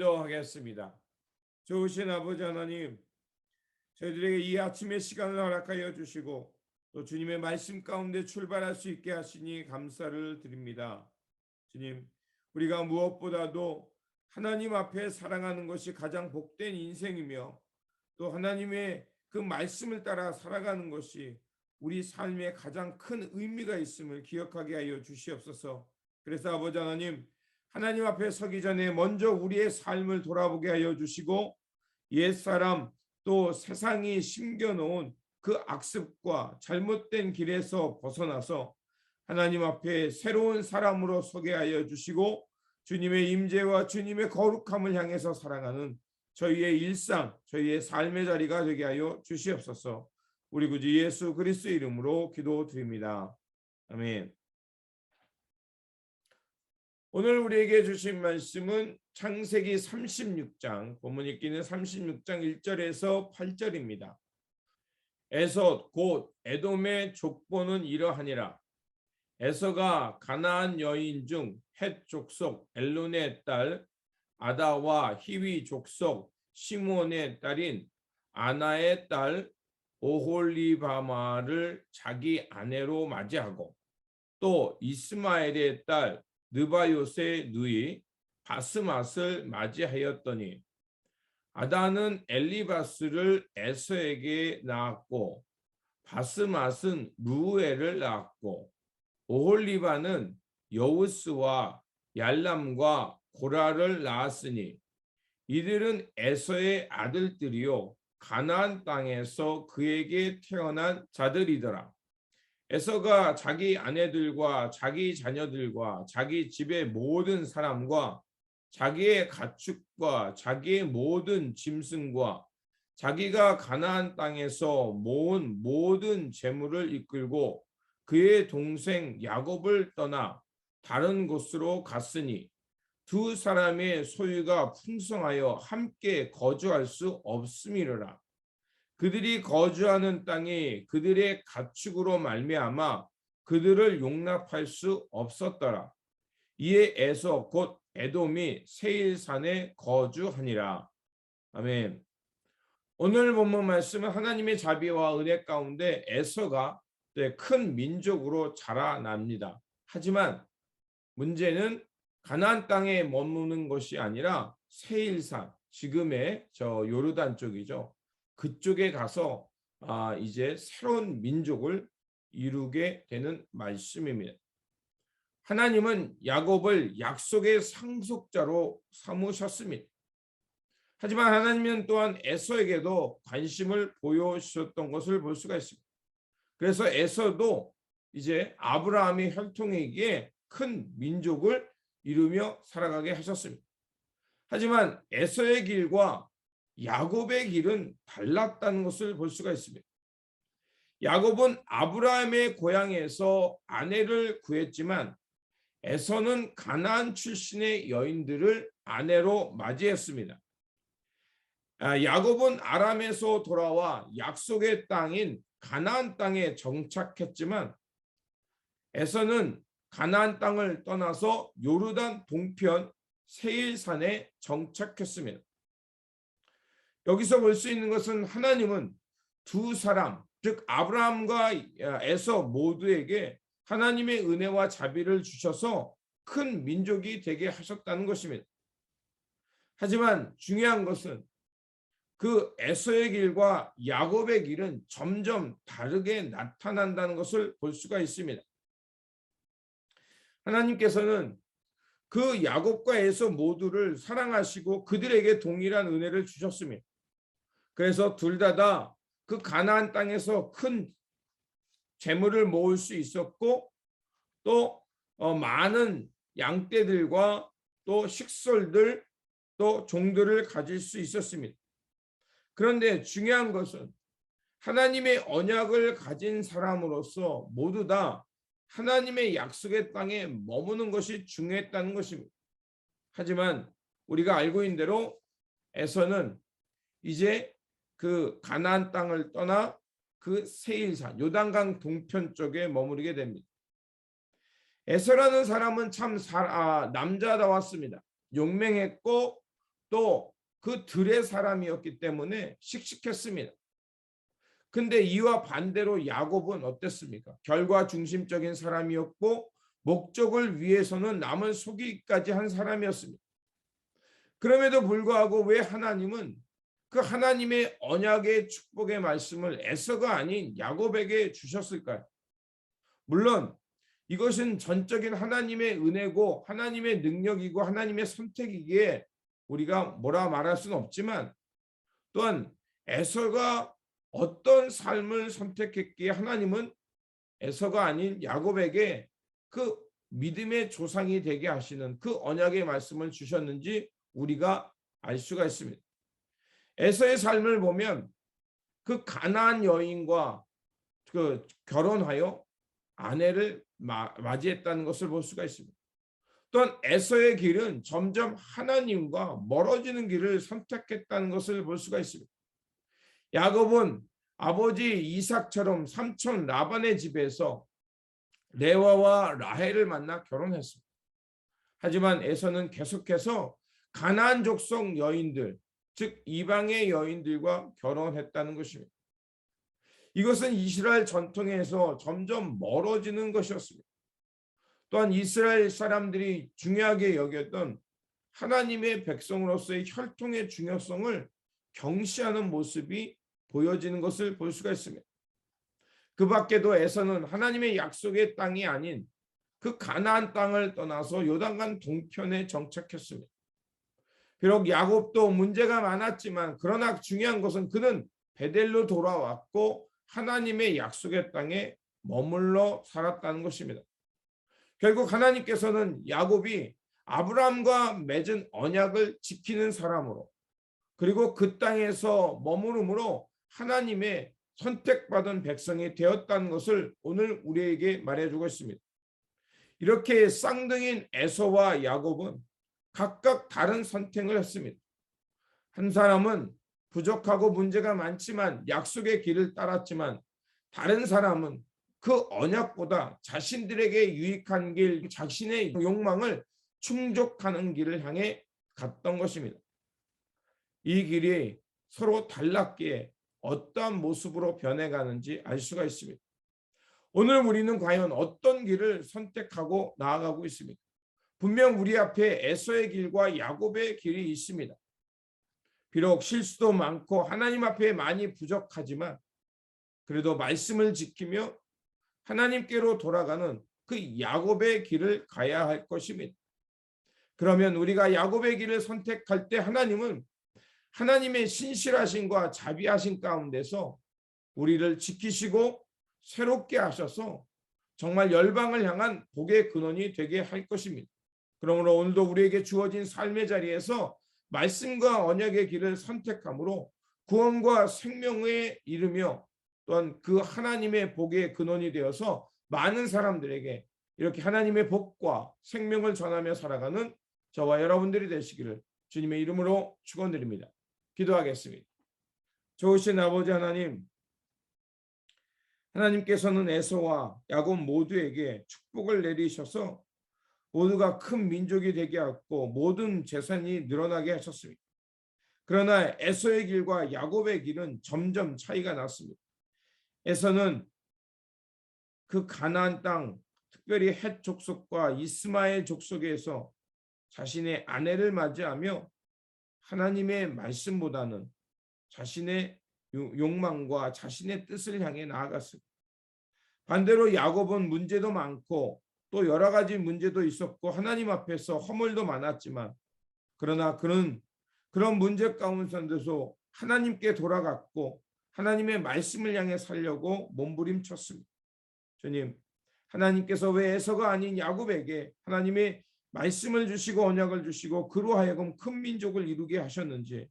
기도하겠습니다. 좋으신 아버지 하나님, 저희들에게 이 아침의 시간을 허락하여 주시고 또 주님의 말씀 가운데 출발할 수 있게 하시니 감사를 드립니다. 주님, 우리가 무엇보다도 하나님 앞에 사랑하는 것이 가장 복된 인생이며 또 하나님의 그 말씀을 따라 살아가는 것이 우리 삶에 가장 큰 의미가 있음을 기억하게 하여 주시옵소서. 그래서 아버지 하나님, 하나님 앞에 서기 전에 먼저 우리의 삶을 돌아보게 하여 주시고 옛사람 또 세상이 심겨놓은 그 악습과 잘못된 길에서 벗어나서 하나님 앞에 새로운 사람으로 서게 하여 주시고 주님의 임재와 주님의 거룩함을 향해서 살아가는 저희의 일상, 저희의 삶의 자리가 되게 하여 주시옵소서. 우리 구주 예수 그리스도의 이름으로 기도드립니다. 아멘. 오늘 우리에게 주신 말씀은 창세기 36장, 본문 읽기는 36장 1절에서 8절입니다. 에서 곧 에돔의 족보는 이러하니라. 에서가 가나안 여인 중 헷 족속 엘론의 딸 아다와 히위 족속 시몬의 딸인 아나의 딸 오홀리바마를 자기 아내로 맞이하고 또 이스마엘의 딸 느바요스의 누이 바스맛을 맞이하였더니 아다는 엘리바스를 에서에게 낳았고 바스맛은 루엘을 낳았고 오홀리바는 여우스와 얄람과 고라를 낳았으니 이들은 에서의 아들들이요 가나안 땅에서 그에게 태어난 자들이더라. 에서가 자기 아내들과 자기 자녀들과 자기 집의 모든 사람과 자기의 가축과 자기의 모든 짐승과 자기가 가나안 땅에서 모은 모든 재물을 이끌고 그의 동생 야곱을 떠나 다른 곳으로 갔으니 두 사람의 소유가 풍성하여 함께 거주할 수 없음이로라. 그들이 거주하는 땅이 그들의 가축으로 말미암아 그들을 용납할 수 없었더라. 이에 에서 곧 에돔이 세일산에 거주하니라. 아멘. 오늘 본문 말씀은 하나님의 자비와 은혜 가운데 에서가 큰 민족으로 자라납니다. 하지만 문제는 가나안 땅에 머무는 것이 아니라 세일산, 지금의 저 요르단 쪽이죠. 그쪽에 가서 이제 새로운 민족을 이루게 되는 말씀입니다. 하나님은 야곱을 약속의 상속자로 삼으셨습니다. 하지만 하나님은 또한 에서에게도 관심을 보여주셨던 것을 볼 수가 있습니다. 그래서 에서도 이제 아브라함의 혈통에게 큰 민족을 이루며 살아가게 하셨습니다. 하지만 에서의 길과 야곱의 길은 달랐다는 것을 볼 수가 있습니다. 야곱은 아브라함의 고향에서 아내를 구했지만 에서는 가나안 출신의 여인들을 아내로 맞이했습니다. 야곱은 아람에서 돌아와 약속의 땅인 가나안 땅에 정착했지만 에서는 가나안 땅을 떠나서 요르단 동편 세일산에 정착했습니다. 여기서 볼 수 있는 것은 하나님은 두 사람, 즉 아브라함과 에서 모두에게 하나님의 은혜와 자비를 주셔서 큰 민족이 되게 하셨다는 것입니다. 하지만 중요한 것은 그 에서의 길과 야곱의 길은 점점 다르게 나타난다는 것을 볼 수가 있습니다. 하나님께서는 그 야곱과 에서 모두를 사랑하시고 그들에게 동일한 은혜를 주셨습니다. 그래서 둘 다 그 가나안 땅에서 큰 재물을 모을 수 있었고 또 많은 양떼들과 또 식솔들 또 종들을 가질 수 있었습니다. 그런데 중요한 것은 하나님의 언약을 가진 사람으로서 모두 다 하나님의 약속의 땅에 머무는 것이 중요했다는 것입니다. 하지만 우리가 알고 있는 대로 에서는 이제 그 가나안 땅을 떠나 그 세일산 요단강 동편 쪽에 머무르게 됩니다. 에서라는 사람은 참 남자다웠습니다. 용맹했고 야곱도 그 들의 사람이었기 때문에 씩씩했습니다. 근데 이와 반대로 야곱은 어땠습니까? 결과 중심적인 사람이었고 목적을 위해서는 남을 속이기까지 한 사람이었습니다. 그럼에도 불구하고 왜 하나님은 그 하나님의 언약의 축복의 말씀을 에서가 아닌 야곱에게 주셨을까요? 물론 이것은 전적인 하나님의 은혜고 하나님의 능력이고 하나님의 선택이기에 우리가 뭐라 말할 수는 없지만, 또한 에서가 어떤 삶을 선택했기에 하나님은 에서가 아닌 야곱에게 그 믿음의 조상이 되게 하시는 그 언약의 말씀을 주셨는지 우리가 알 수가 있습니다. 에서의 삶을 보면 그 가나안 여인과 그 결혼하여 아내를 맞이했다는 것을 볼 수가 있습니다. 또한 에서의 길은 점점 하나님과 멀어지는 길을 선택했다는 것을 볼 수가 있습니다. 야곱은 아버지 이삭처럼 삼촌 라반의 집에서 레와와 라헬을 만나 결혼했습니다. 하지만 에서는 계속해서 가나안 족속 여인들, 즉 이방의 여인들과 결혼했다는 것입니다. 이것은 이스라엘 전통에서 점점 멀어지는 것이었습니다. 또한 이스라엘 사람들이 중요하게 여겼던 하나님의 백성으로서의 혈통의 중요성을 경시하는 모습이 보여지는 것을 볼 수가 있습니다. 그 밖에도 에서는 하나님의 약속의 땅이 아닌 그 가나안 땅을 떠나서 요단강 동편에 정착했습니다. 비록 야곱도 문제가 많았지만 그러나 중요한 것은 그는 베델로 돌아왔고 하나님의 약속의 땅에 머물러 살았다는 것입니다. 결국 하나님께서는 야곱이 아브라함과 맺은 언약을 지키는 사람으로, 그리고 그 땅에서 머무름으로 하나님의 선택받은 백성이 되었다는 것을 오늘 우리에게 말해주고 있습니다. 이렇게 쌍둥이인 에서와 야곱은 각각 다른 선택을 했습니다. 한 사람은 부족하고 문제가 많지만 약속의 길을 따랐지만, 다른 사람은 그 언약보다 자신들에게 유익한 길, 자신의 욕망을 충족하는 길을 향해 갔던 것입니다. 이 길이 서로 달랐기에 어떠한 모습으로 변해가는지 알 수가 있습니다. 오늘 우리는 과연 어떤 길을 선택하고 나아가고 있습니까? 분명 우리 앞에 에서의 길과 야곱의 길이 있습니다. 비록 실수도 많고 하나님 앞에 많이 부족하지만 그래도 말씀을 지키며 하나님께로 돌아가는 그 야곱의 길을 가야 할 것입니다. 그러면 우리가 야곱의 길을 선택할 때 하나님은 하나님의 신실하심과 자비하심 가운데서 우리를 지키시고 새롭게 하셔서 정말 열방을 향한 복의 근원이 되게 할 것입니다. 그러므로 오늘도 우리에게 주어진 삶의 자리에서 말씀과 언약의 길을 선택함으로 구원과 생명에 이르며 또한 그 하나님의 복의 근원이 되어서 많은 사람들에게 이렇게 하나님의 복과 생명을 전하며 살아가는 저와 여러분들이 되시기를 주님의 이름으로 축원드립니다. 기도하겠습니다. 좋으신 아버지 하나님, 하나님께서는 에서와 야곱 모두에게 축복을 내리셔서 모두가 큰 민족이 되게 하고 모든 재산이 늘어나게 하셨습니다. 그러나 에서의 길과 야곱의 길은 점점 차이가 났습니다. 에서는 그 가나안 땅, 특별히 헷 족속과 이스마엘 족속에서 자신의 아내를 맞이하며 하나님의 말씀보다는 자신의 욕망과 자신의 뜻을 향해 나아갔습니다. 반대로 야곱은 문제도 많고 또 여러 가지 문제도 있었고 하나님 앞에서 허물도 많았지만, 그러나 그는 그런 문제 가운데서 하나님께 돌아갔고 하나님의 말씀을 향해 살려고 몸부림쳤습니다. 주님, 하나님께서 왜 에서가 아닌 야곱에게 하나님의 말씀을 주시고 언약을 주시고 그로 하여금 큰 민족을 이루게 하셨는지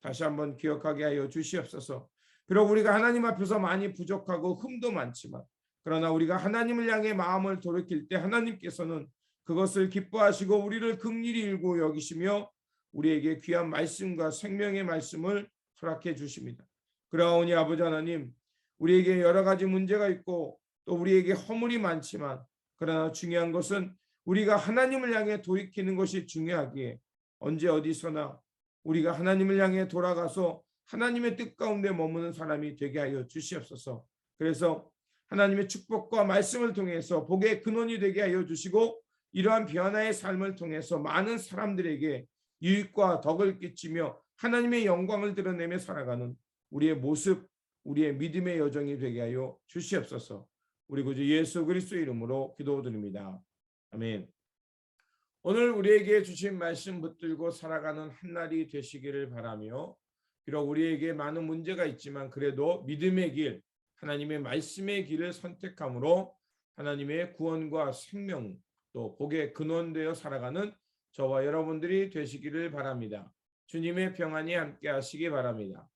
다시 한번 기억하게 하여 주시옵소서. 비록 우리가 하나님 앞에서 많이 부족하고 흠도 많지만, 그러나 우리가 하나님을 향해 마음을 돌이킬 때 하나님께서는 그것을 기뻐하시고 우리를 긍휼히 일고 여기시며 우리에게 귀한 말씀과 생명의 말씀을 허락해 주십니다. 그러하오니 아버지 하나님, 우리에게 여러 가지 문제가 있고 또 우리에게 허물이 많지만, 그러나 중요한 것은 우리가 하나님을 향해 돌이키는 것이 중요하기에 언제 어디서나 우리가 하나님을 향해 돌아가서 하나님의 뜻 가운데 머무는 사람이 되게 하여 주시옵소서. 그래서 하나님의 축복과 말씀을 통해서 복의 근원이 되게 하여 주시고 이러한 변화의 삶을 통해서 많은 사람들에게 유익과 덕을 끼치며 하나님의 영광을 드러내며 살아가는 우리의 모습, 우리의 믿음의 여정이 되게 하여 주시옵소서. 우리 구주 예수 그리스도 이름으로 기도드립니다. 아멘. 오늘 우리에게 주신 말씀 붙들고 살아가는 한 날이 되시기를 바라며, 비록 우리에게 많은 문제가 있지만 그래도 믿음의 길, 하나님의 말씀의 길을 선택함으로 하나님의 구원과 생명 또 복의 근원되어 살아가는 저와 여러분들이 되시기를 바랍니다. 주님의 평안이 함께 하시기 바랍니다.